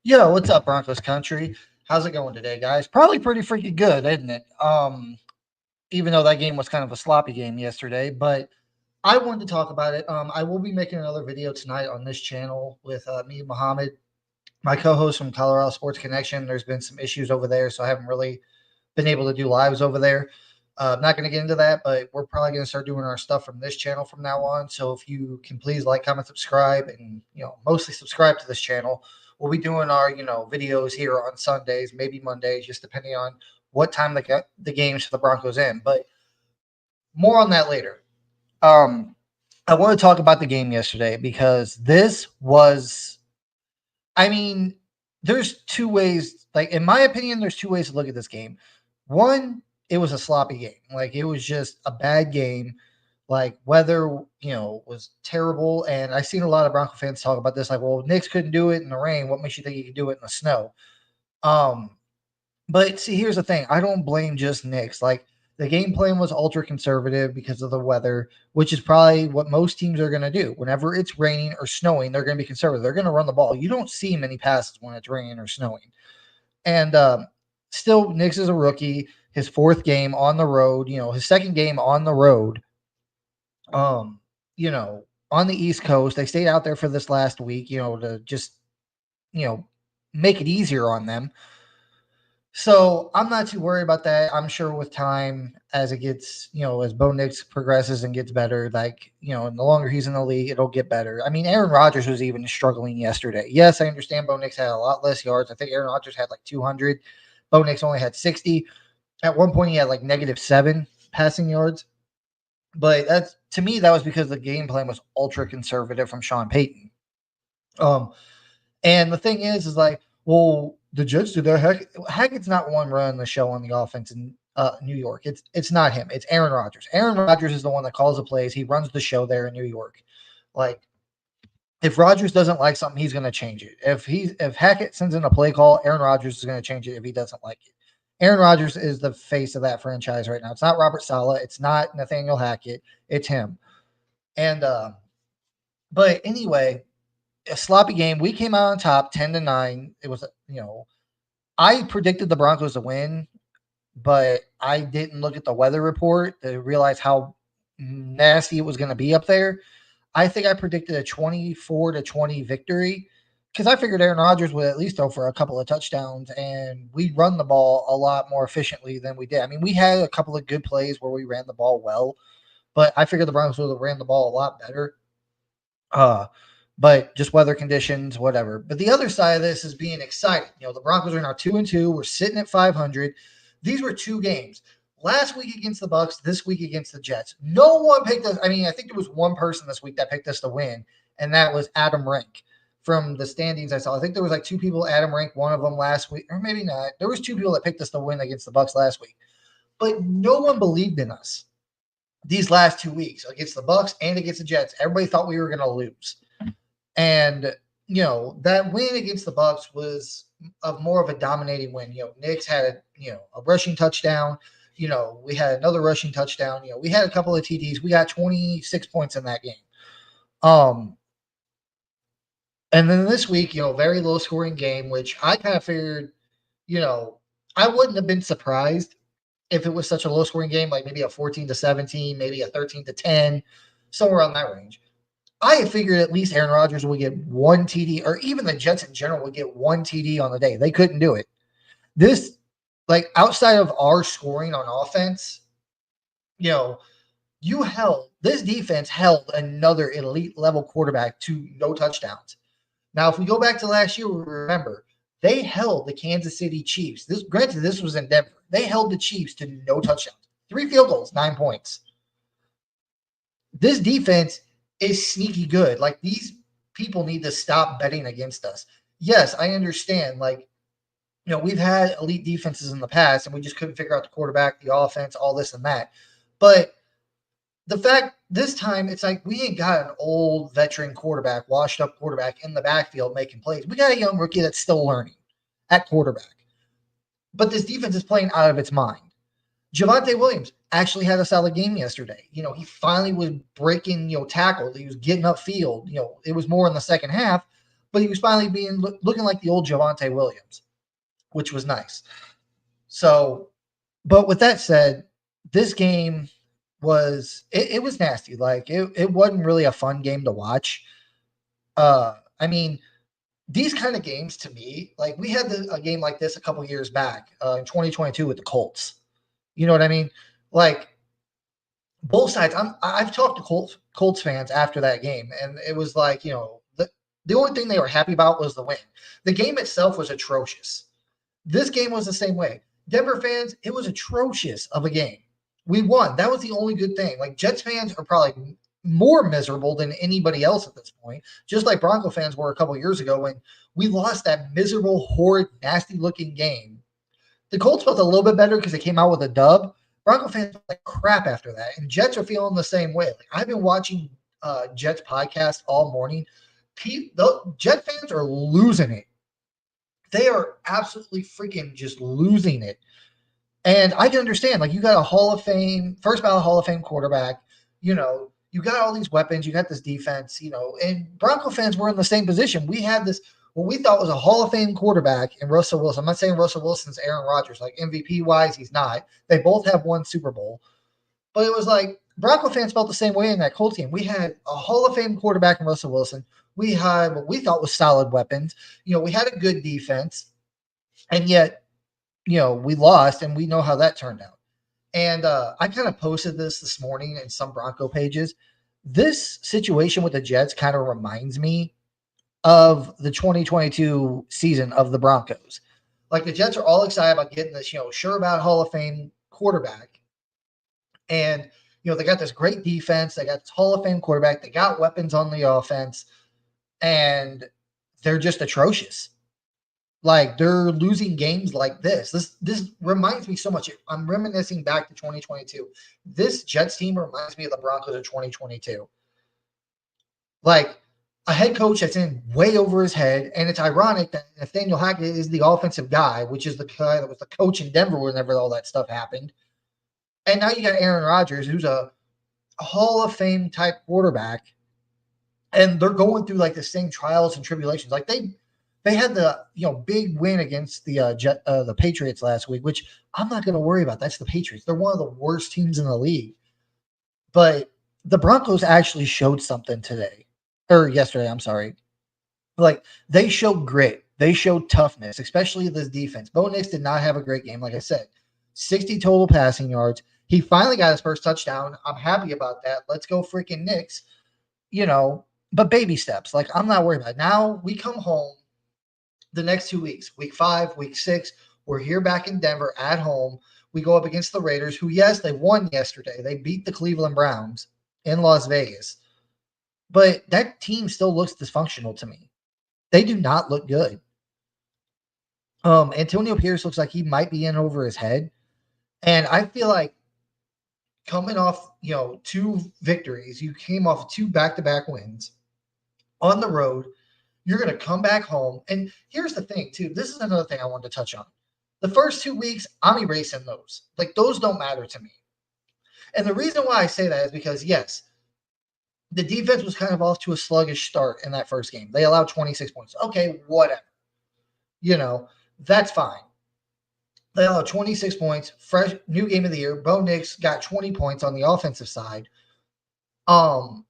Yo, what's up, Broncos country? How's it going today, guys? Probably pretty freaking good, isn't it? Even though that game was kind of a sloppy game yesterday, but I wanted to talk about it. I will be making another video tonight on this channel with me, Muhammad, my co-host from Colorado Sports Connection. There's been some issues over there, so I haven't really been able to do lives over there. I'm not going to get into that, but we're probably going to start doing our stuff from this channel from now on. So if you can please like, comment, subscribe, and mostly subscribe to this channel. We'll be doing our videos here on Sundays, maybe Mondays, just depending on what time the games for the Broncos end. But more on that later. Um, I want to talk about the game yesterday because this was, I mean, there's two ways. Like in my opinion, there's two ways to look at this game. One, it was a sloppy game. Like it was just a bad game. Like weather, was terrible. And I've seen a lot of Bronco fans talk about this. Like, well, Knicks couldn't do it in the rain. What makes you think you could do it in the snow? Um, but see, here's the thing. I don't blame just Knicks. Like the game plan was ultra conservative because of the weather, which is probably what most teams are going to do. Whenever it's raining or snowing, they're going to be conservative. They're going to run the ball. You don't see many passes when it's raining or snowing. And still, Knicks is a rookie. His fourth game on the road, his second game on the road, um, on the East Coast. They stayed out there for this last week, to just, you know, make it easier on them. So I'm not too worried about that. I'm sure with time, as it gets, as Bo Nix progresses and gets better, like, and the longer he's in the league, it'll get better. I mean, Aaron Rodgers was even struggling yesterday. Yes, I understand Bo Nix had a lot less yards. I think Aaron Rodgers had like 200. Bo Nix only had 60. At one point, he had like -7 passing yards. But that's, to me, that was because the game plan was ultra conservative from Sean Payton. Um, and the thing is like, well, the Jets did that. Hackett's not one running the show on the offense in New York. It's not him. It's Aaron Rodgers. Aaron Rodgers is the one that calls the plays. He runs the show there in New York. Like, if Rodgers doesn't like something, he's going to change it. If Hackett sends in a play call, Aaron Rodgers is going to change it if he doesn't like it. Aaron Rodgers is the face of that franchise right now. It's not Robert Saleh. It's not Nathaniel Hackett. It's him. And but anyway, a sloppy game. We came out on top 10-9. It was, I predicted the Broncos to win, but I didn't look at the weather report to realize how nasty it was going to be up there. I think I predicted a 24-20 victory because I figured Aaron Rodgers would at least throw for a couple of touchdowns and we'd run the ball a lot more efficiently than we did. I mean, we had a couple of good plays where we ran the ball well, but I figured the Broncos would have ran the ball a lot better. But just weather conditions, whatever. But the other side of this is being excited. The Broncos are now 2-2. We're sitting at 500. These were two games. Last week against the Bucks, this week against the Jets. No one picked us. I mean, I think there was one person this week that picked us to win, and that was Adam Rank. From the standings I saw, I think there was like two people. Adam Rank, one of them last week, or maybe not. There was two people that picked us to win against the Bucks last week, but no one believed in us these last 2 weeks against the Bucks and against the Jets. Everybody thought we were going to lose. And, that win against the Bucks was more of a dominating win. Knicks had a rushing touchdown. We had another rushing touchdown. We had a couple of TDs. We got 26 points in that game. And then this week, very low scoring game, which I kind of figured, I wouldn't have been surprised if it was such a low scoring game, like maybe a 14-17, maybe a 13-10, somewhere around that range. I figured at least Aaron Rodgers would get one TD, or even the Jets in general would get one TD on the day. They couldn't do it. This, like, outside of our scoring on offense, this defense held another elite level quarterback to no touchdowns. Now, if we go back to last year, we remember they held the Kansas City Chiefs. Granted, this was in Denver. They held the Chiefs to no touchdowns. 3 field goals, 9 points. This defense is sneaky good. Like, these people need to stop betting against us. Yes, I understand. Like, we've had elite defenses in the past, and we just couldn't figure out the quarterback, the offense, all this and that. But the fact this time, it's like we ain't got an old veteran quarterback, washed up quarterback in the backfield making plays. We got a young rookie that's still learning at quarterback. But this defense is playing out of its mind. Javonte Williams actually had a solid game yesterday. He finally was breaking, tackles. He was getting upfield. It was more in the second half, but he was finally looking like the old Javonte Williams, which was nice. So, but with that said, this game it was nasty. Like it wasn't really a fun game to watch. I mean, these kind of games to me, like we had a game like this a couple years back in 2022 with the Colts. You know what I mean? Like both sides. I've talked to Colts fans after that game, and it was like the only thing they were happy about was the win. The game itself was atrocious. This game was the same way. Denver fans, it was atrocious of a game. We won. That was the only good thing. Like Jets fans are probably more miserable than anybody else at this point, just like Bronco fans were a couple years ago when we lost that miserable, horrid, nasty-looking game. The Colts felt a little bit better because they came out with a dub. Bronco fans felt like crap after that, and Jets are feeling the same way. Like I've been watching Jets podcast all morning. The Jet fans are losing it. They are absolutely freaking just losing it. And I can understand, like, you got a Hall of Fame, first ballot Hall of Fame quarterback, you got all these weapons, you got this defense, and Bronco fans were in the same position. We had this, what we thought was a Hall of Fame quarterback in Russell Wilson. I'm not saying Russell Wilson's Aaron Rodgers, like MVP wise, he's not. They both have won Super Bowl. But it was like Bronco fans felt the same way in that Colts game. We had a Hall of Fame quarterback in Russell Wilson. We had what we thought was solid weapons. We had a good defense, and yet, we lost, and we know how that turned out. And I kind of posted this morning in some Bronco pages. This situation with the Jets kind of reminds me of the 2022 season of the Broncos. Like the Jets are all excited about getting this, sure about Hall of Fame quarterback. And, they got this great defense. They got this Hall of Fame quarterback. They got weapons on the offense. And they're just atrocious. Like they're losing games like this. This reminds me so much. I'm reminiscing back to 2022. This Jets team reminds me of the Broncos of 2022. Like a head coach that's in way over his head, and it's ironic that Nathaniel Hackett is the offensive guy, which is the guy that was the coach in Denver whenever all that stuff happened. And now you got Aaron Rodgers, who's a Hall of Fame type quarterback, and they're going through like the same trials and tribulations. Like they had the big win against the Patriots last week, which I'm not going to worry about. That's the Patriots. They're one of the worst teams in the league. But the Broncos actually showed something yesterday. I'm sorry. Like they showed grit. They showed toughness, especially this defense. Bo Nix did not have a great game, like I said. 60 total passing yards. He finally got his first touchdown. I'm happy about that. Let's go freaking Knicks. But baby steps. Like I'm not worried about it. Now we come home the next 2 weeks, week 5, week 6, we're here back in Denver at home. We go up against the Raiders, who, yes, they won yesterday. They beat the Cleveland Browns in Las Vegas. But that team still looks dysfunctional to me. They do not look good. Antonio Pierce looks like he might be in over his head. And I feel like coming off, 2 victories, you came off 2 back-to-back wins on the road. You're going to come back home. And here's the thing, too. This is another thing I wanted to touch on. The first 2 weeks, I'm erasing those. Like, those don't matter to me. And the reason why I say that is because, yes, the defense was kind of off to a sluggish start in that first game. They allowed 26 points. Okay, whatever. That's fine. They allowed 26 points. Fresh, new game of the year. Bo Nix got 20 points on the offensive side. But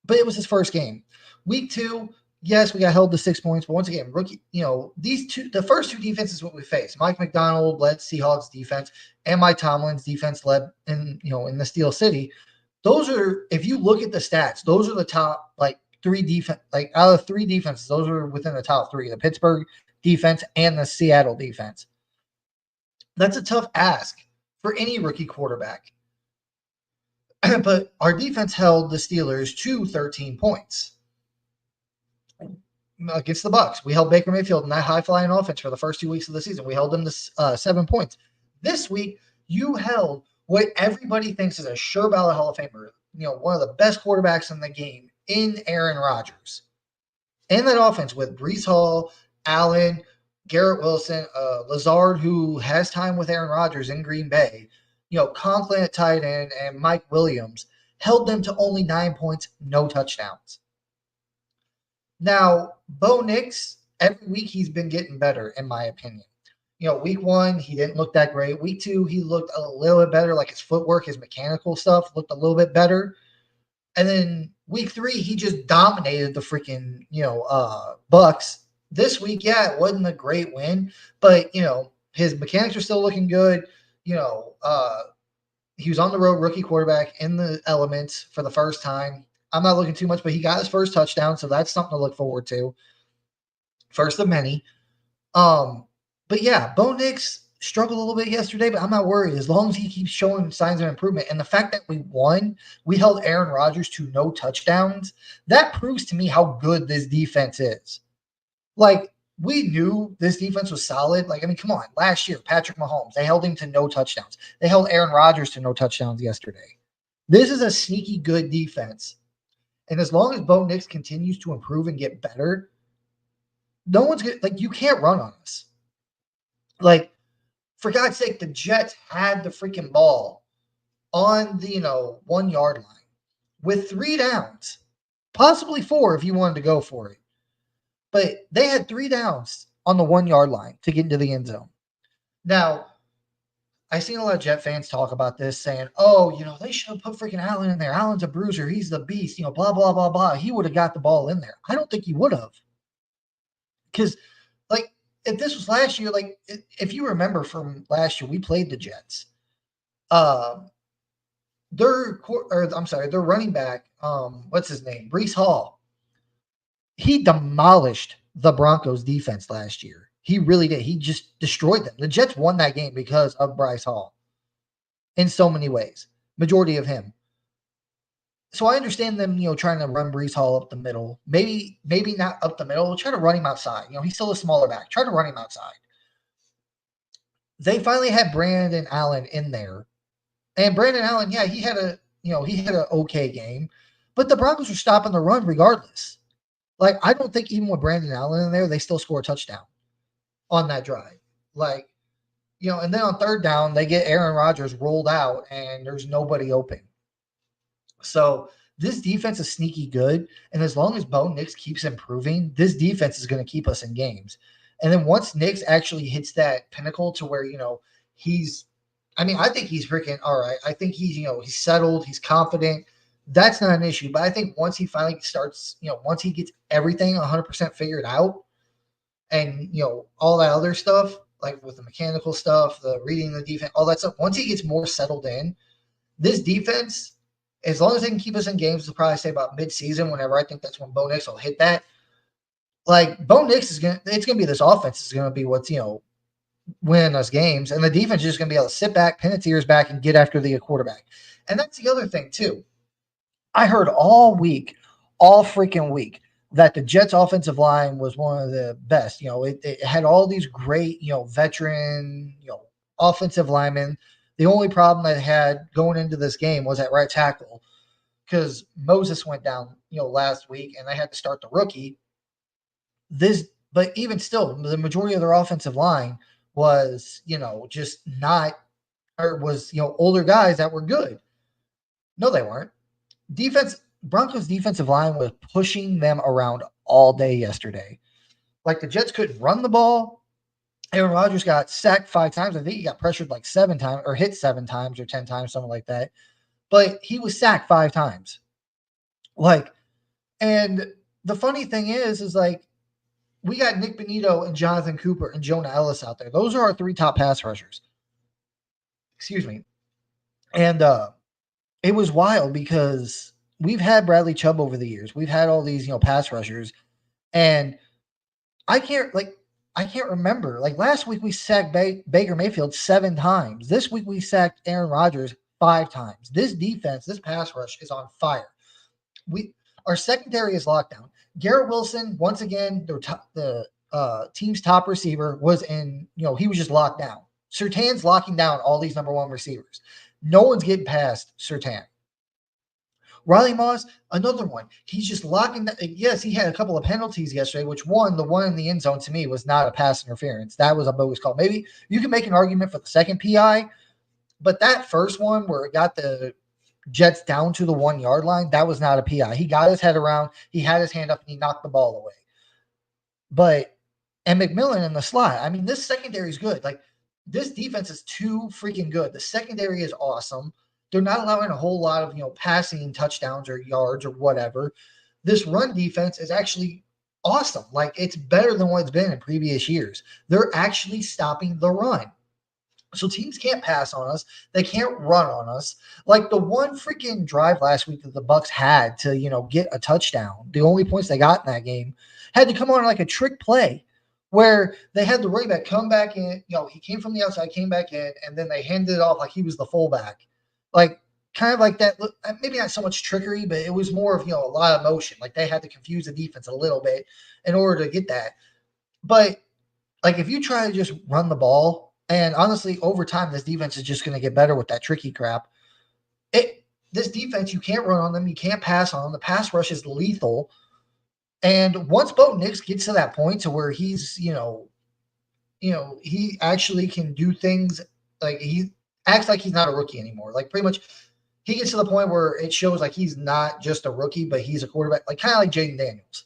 it was his first game. Week 2, yes, we got held to 6 points, but once again, rookie, the first 2 defenses what we faced. Mike McDonald led Seahawks defense, and Mike Tomlin's defense led in the Steel City. Those are, if you look at the stats, those are the top 3 defense, out of 3 defenses, those are within the top 3, the Pittsburgh defense and the Seattle defense. That's a tough ask for any rookie quarterback. But our defense held the Steelers to 13 points. Against the Bucs, we held Baker Mayfield in that high-flying offense for the first 2 weeks of the season. We held them to 7 points. This week, you held what everybody thinks is a sure ballot Hall of Famer, one of the best quarterbacks in the game, in Aaron Rodgers. In that offense with Breece Hall, Allen, Garrett Wilson, Lazard, who has time with Aaron Rodgers in Green Bay, Conklin at tight end, and Mike Williams, held them to only 9 points, no touchdowns. Now, Bo Nix, every week he's been getting better, in my opinion. Week one, he didn't look that great. Week two, he looked a little bit better, like his footwork, his mechanical stuff looked a little bit better. And then week three, he just dominated the freaking, Bucks. This week, yeah, it wasn't a great win, but his mechanics are still looking good. You know, he was on the road, rookie quarterback in the elements for the first time. I'm not looking too much, but he got his first touchdown, so that's something to look forward to. First of many. Um, but yeah, Bo Nix struggled a little bit yesterday, but I'm not worried as long as he keeps showing signs of improvement. And the fact that we won, we held Aaron Rodgers to no touchdowns. That proves to me how good this defense is. Like, we knew this defense was solid. Like, I mean, come on. Last year, Patrick Mahomes, they held him to no touchdowns. They held Aaron Rodgers to no touchdowns yesterday. This is a sneaky good defense. And as long as Bo Nix continues to improve and get better, no one's going to, like, you can't run on us. Like, for God's sake, the Jets had the freaking ball on the 1 yard line with 3 downs, possibly 4 if you wanted to go for it. But they had 3 downs on the 1 yard line to get into the end zone. Now, I've seen a lot of Jet fans talk about this, saying, "Oh, they should have put freaking Allen in there. Allen's a bruiser. He's the beast. Blah blah blah blah. He would have got the ball in there." I don't think he would have, because like if this was last year, like if you remember from last year, we played the Jets. Their running back, what's his name? Breece Hall. He demolished the Broncos defense last year. He really did. He just destroyed them. The Jets won that game because of Breece Hall in so many ways. Majority of him. So I understand them, trying to run Breece Hall up the middle. Maybe not up the middle. Try to run him outside. He's still a smaller back. Try to run him outside. They finally had Brandon Allen in there. And Brandon Allen, yeah, he had an okay game, but the Broncos were stopping the run regardless. Like, I don't think even with Brandon Allen in there, they still score a touchdown on that drive. Like, and then on third down, they get Aaron Rodgers rolled out and there's nobody open. So this defense is sneaky good. And as long as Bo Nix keeps improving, this defense is going to keep us in games. And then once Nix actually hits that pinnacle to where, I think he's freaking all right. I think he's settled, he's confident. That's not an issue. But I think once he finally starts, once he gets everything 100% figured out and, all that other stuff, like with the mechanical stuff, the reading the defense, all that stuff, once he gets more settled in, this defense, as long as they can keep us in games, I'll probably say about mid-season, whenever I think that's when Bo Nix will hit that. Like, Bo Nix it's going to be this offense is going to be what's, win us games, and the defense is just going to be able to sit back, pin its ears back, and get after the quarterback. And that's the other thing, too. I heard all freaking week, that the Jets' offensive line was one of the best. It had all these great, veteran, offensive linemen. The only problem they had going into this game was at right tackle because Moses went down, last week, and they had to start the rookie. But even still, the majority of their offensive line was, just not, or was, older guys that were good. No, they weren't. Broncos defensive line was pushing them around all day yesterday. Like, the Jets couldn't run the ball. Aaron Rodgers got sacked 5 times. I think he got pressured like 7 times or hit 7 times or 10 times, something like that. But he was sacked 5 times. Like, and the funny thing is like, we got Nick Bonito and Jonathan Cooper and Jonah Ellis out there. Those are our 3 top pass rushers. Excuse me. And it was wild because we've had Bradley Chubb over the years. We've had all these, pass rushers. And I can't remember. Like, last week we sacked Baker Mayfield 7 times. This week we sacked Aaron Rodgers 5 times. This defense, this pass rush is on fire. Our secondary is locked down. Garrett Wilson, once again, the team's top receiver was in, he was just locked down. Surtain's locking down all these number 1 receivers. No one's getting past Surtain. Riley Moss, another one. He's just locking that. Yes, he had a couple of penalties yesterday, which the one in the end zone to me was not a pass interference. That was a bogus call. Maybe you can make an argument for the second PI, but that first one where it got the Jets down to the 1 yard line, that was not a PI. He got his head around, he had his hand up, and he knocked the ball away. But and McMillan in the slot, I mean, this secondary is good. Like this defense is too freaking good. The secondary is awesome. They're not allowing a whole lot of passing touchdowns or yards or whatever. This run defense is actually awesome. Like it's better than what it's been in previous years. They're actually stopping the run. So teams can't pass on us. They can't run on us. Like the one freaking drive last week that the Bucks had to, get a touchdown. The only points they got in that game had to come on like a trick play where they had the running back come back in. He came from the outside, came back in, and then they handed it off like he was the fullback. Like kind of like that. Maybe not so much trickery, but it was more of, a lot of motion. Like they had to confuse the defense a little bit in order to get that. But like if you try to just run the ball, and honestly, over time, this defense is just going to get better with that tricky crap. This defense, you can't run on them. You can't pass on them. The pass rush is lethal. And once Bo Nix gets to that point to where he's, he actually can do things like he acts like he's not a rookie anymore. Like pretty much he gets to the point where it shows like he's not just a rookie, but he's a quarterback, like kind of like Jaden Daniels,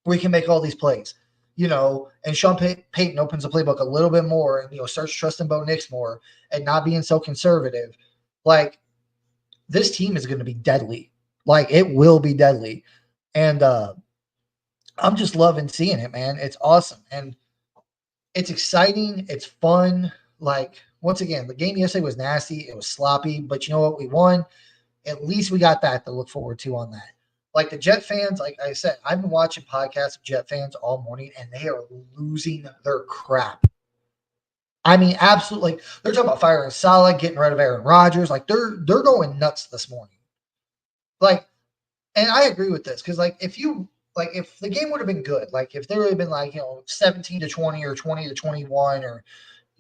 where he can make all these plays. And Sean Payton opens the playbook a little bit more and, starts trusting Bo Nix more and not being so conservative. Like, this team is going to be deadly. Like, it will be deadly. And I'm just loving seeing it, man. It's awesome. And it's exciting. It's fun. Like, once again, the game yesterday was nasty. It was sloppy. But you know what? We won. At least we got that to look forward to on that. Like the Jet fans, like I said, I've been watching podcasts of Jet fans all morning, and they are losing their crap. I mean, absolutely. Like, they're talking about firing Salah, getting rid of Aaron Rodgers. Like they're going nuts this morning. Like, and I agree with this because if the game would have been good, like if there would have been 17-20 or 20-21 or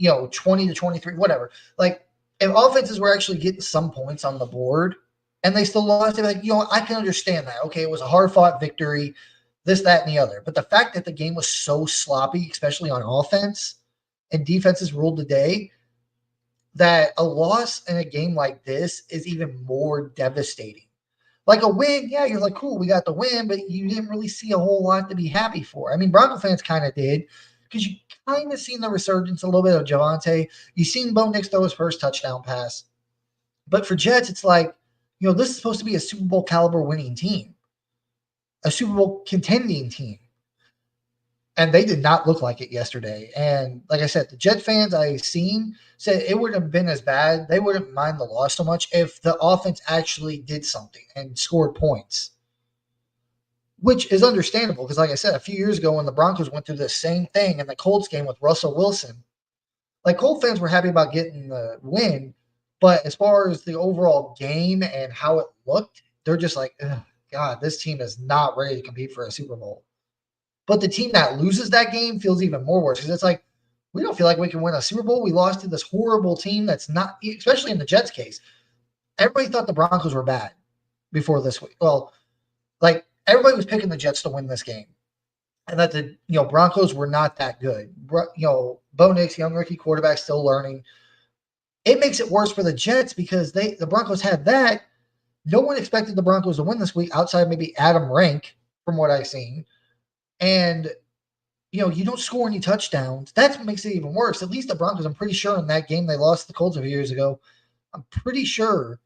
20-23, whatever. Like if offenses were actually getting some points on the board and they still lost, they'd be like, I can understand that. Okay, it was a hard-fought victory, this, that, and the other. But the fact that the game was so sloppy, especially on offense, and defenses ruled the day, that a loss in a game like this is even more devastating. Like a win, yeah, you're like, cool, we got the win, but you didn't really see a whole lot to be happy for. I mean, Bronco fans kind of did because you kind of seen the resurgence a little bit of Javonte. You seen Bo Nix throw his first touchdown pass. But for Jets, it's like, this is supposed to be a Super Bowl caliber winning team, a Super Bowl contending team. And they did not look like it yesterday. And like I said, the Jet fans I've seen said it wouldn't have been as bad. They wouldn't mind the loss so much if the offense actually did something and scored points, which is understandable because, like I said, a few years ago when the Broncos went through the same thing in the Colts game with Russell Wilson, like Colt fans were happy about getting the win. But as far as the overall game and how it looked, they're just like, God, this team is not ready to compete for a Super Bowl. But the team that loses that game feels even more worse because it's like, we don't feel like we can win a Super Bowl. We lost to this horrible team that's not, especially in the Jets case. Everybody thought the Broncos were bad before this week. Well, like everybody was picking the Jets to win this game. And that the Broncos were not that good. Bo Nix, young rookie quarterback, still learning. It makes it worse for the Jets because the Broncos had that. No one expected the Broncos to win this week outside maybe Adam Rank, from what I've seen. And, you don't score any touchdowns. That's what makes it even worse. At least the Broncos, I'm pretty sure in that game they lost the Colts a few years ago, I'm pretty sure,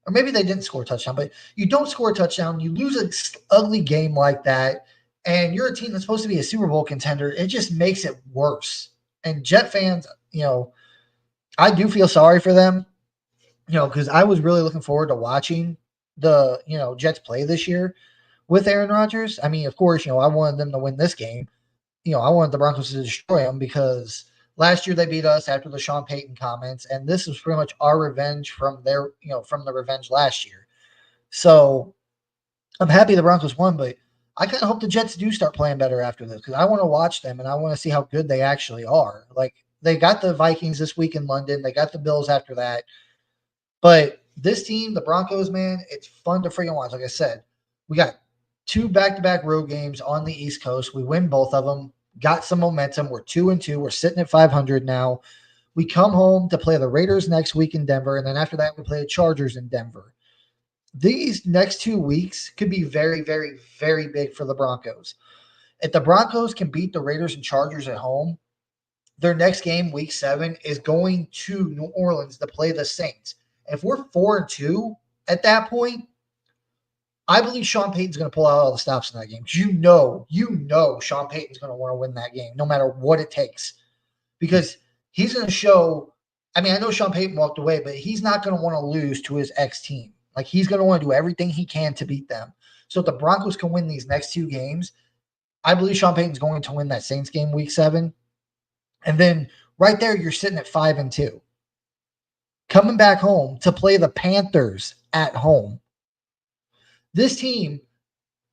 or maybe they didn't score a touchdown, but you don't score a touchdown, you lose an ugly game like that, and you're a team that's supposed to be a Super Bowl contender, it just makes it worse. And Jet fans, I do feel sorry for them, because I was really looking forward to watching the, Jets play this year with Aaron Rodgers. I mean, of course, I wanted them to win this game. I wanted the Broncos to destroy them because last year they beat us after the Sean Payton comments, and this was pretty much our revenge from their, from the revenge last year. So I'm happy the Broncos won, but I kind of hope the Jets do start playing better after this because I want to watch them and I want to see how good they actually are. Like they got the Vikings this week in London, they got the Bills after that, but this team, the Broncos, man, it's fun to freaking watch. Like I said, we got 2 back-to-back road games on the East Coast. We win both of them, got some momentum. We're 2-2. We're sitting at 500 now. We come home to play the Raiders next week in Denver, and then after that, we play the Chargers in Denver. these next 2 weeks could be very, very, very big for the Broncos. If the Broncos can beat the Raiders and Chargers at home, their next game, week 7, is going to New Orleans to play the Saints. If we're 4-2 at that point, I believe Sean Payton's going to pull out all the stops in that game. You know Sean Payton's going to want to win that game no matter what it takes, because he's going to show. I mean, I know Sean Payton walked away, but he's not going to want to lose to his ex team. Like, he's going to want to do everything he can to beat them. So if the Broncos can win these next 2 games, I believe Sean Payton's going to win that Saints game week 7. And then right there, you're sitting at 5-2. Coming back home to play the Panthers at home. This team,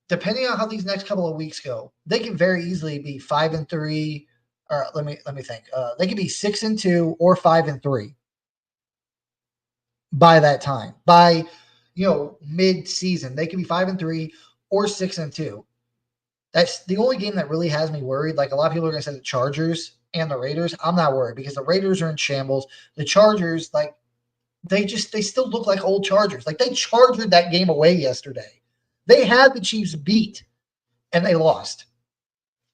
depending on how these next couple of weeks go, they can very easily be 5-3. Or let me think. They could be 6-2 or 5-3 by that time. By mid-season, they could be 5-3 or 6-2. That's the only game that really has me worried. Like, a lot of people are going to say the Chargers and the Raiders. I'm not worried because the Raiders are in shambles. The Chargers, like, they still look like old Chargers. Like, they charged that game away yesterday. They had the Chiefs beat and they lost.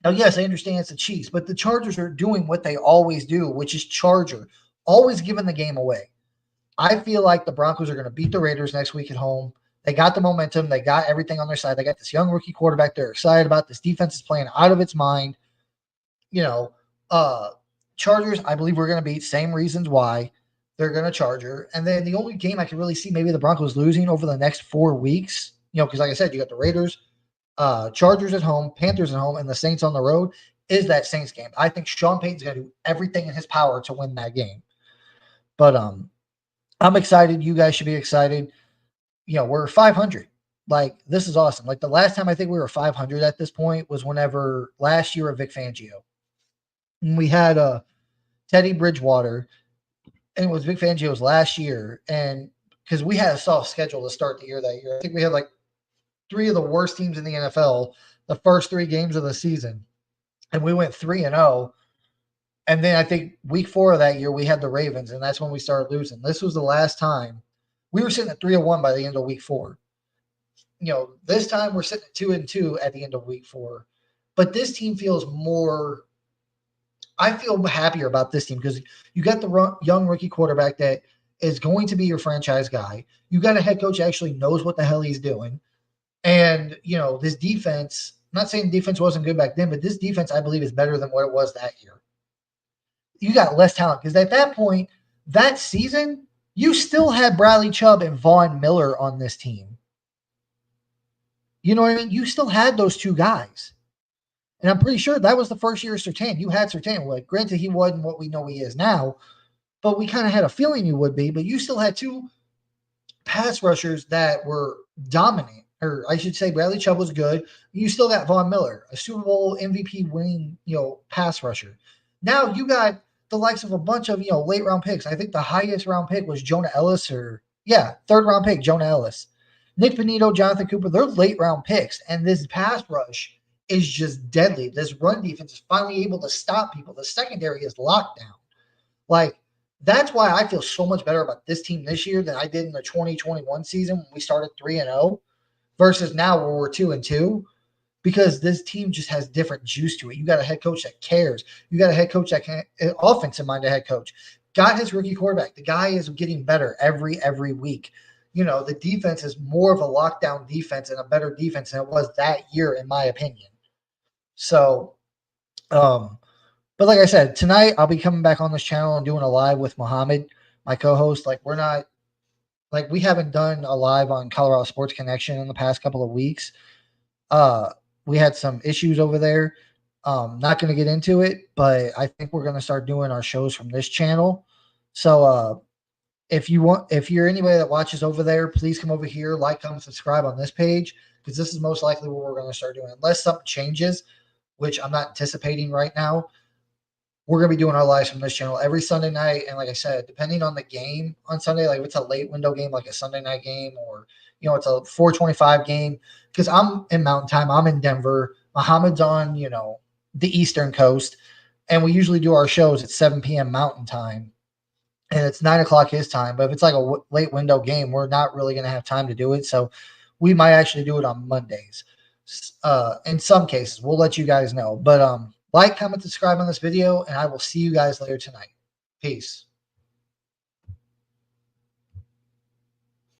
Now, yes, I understand it's the Chiefs, but the Chargers are doing what they always do, which is charger, always giving the game away. I feel like the Broncos are going to beat the Raiders next week at home. They got the momentum. They got everything on their side. They got this young rookie quarterback they're excited about. This defense is playing out of its mind. Chargers, I believe we're going to beat. Same reasons why they're going to Charger. And then the only game I can really see maybe the Broncos losing over the next 4 weeks, because like I said, you got the Raiders, Chargers at home, Panthers at home, and the Saints on the road, is that Saints game. I think Sean Payton's going to do everything in his power to win that game. But I'm excited. You guys should be excited. We're 500. Like, this is awesome. Like, the last time I think we were 500 at this point was whenever last year of Vic Fangio. And we had Teddy Bridgewater, and it was Vic Fangio's last year. And because we had a soft schedule to start the year that year, I think we had like 3 of the worst teams in the NFL the first 3 games of the season. And we went 3-0. And then I think week 4 of that year, we had the Ravens, and that's when we started losing. This was the last time. We were sitting at 3-1 by the end of week 4. This time we're sitting at 2-2 at the end of week 4. But this team feels more – I feel happier about this team because you got the young rookie quarterback that is going to be your franchise guy. You got a head coach that actually knows what the hell he's doing. And, this defense – I'm not saying defense wasn't good back then, but this defense, I believe, is better than what it was that year. You got less talent because at that point, that season, you still had Bradley Chubb and Von Miller on this team. You know what I mean? You still had those 2 guys. And I'm pretty sure that was the first year of Surtain. You had Surtain. Like, granted, he wasn't what we know he is now, but we kind of had a feeling he would be. But you still had 2 pass rushers that were dominant. Or I should say Bradley Chubb was good. You still got Von Miller, a Super Bowl MVP winning, pass rusher. Now you got the likes of a bunch of, late round picks. I think the highest round pick was Jonah Ellis, 3rd round pick, Jonah Ellis. Nick Benito, Jonathan Cooper, they're late round picks. And this pass rush is just deadly. This run defense is finally able to stop people. The secondary is locked down. Like, that's why I feel so much better about this team this year than I did in the 2021 season when we started 3-0 versus now where we're 2-2. Because this team just has different juice to it. You got a head coach that cares. You got a head coach that can, offensive-minded head coach. Got his rookie quarterback. The guy is getting better every week. The defense is more of a lockdown defense and a better defense than it was that year, in my opinion. So, but like I said, tonight I'll be coming back on this channel and doing a live with Muhammad, my co-host. Like, we haven't done a live on Colorado Sports Connection in the past couple of weeks. We had some issues over there. Not going to get into it, but I think we're going to start doing our shows from this channel. So if you're anybody that watches over there, please come over here, like, comment, subscribe on this page, because this is most likely what we're going to start doing. Unless something changes, which I'm not anticipating right now, we're going to be doing our lives from this channel every Sunday night. And like I said, depending on the game on Sunday, like if it's a late window game, like a Sunday night game, or it's a 4:25 game, because I'm in Mountain Time, I'm in Denver, Muhammad's on, the Eastern Coast, and we usually do our shows at 7 p.m. Mountain Time. and it's 9 o'clock his time. But if it's like a late window game, we're not really going to have time to do it. So we might actually do it on Mondays. In some cases, we'll let you guys know. But like, comment, subscribe on this video, and I will see you guys later tonight. Peace.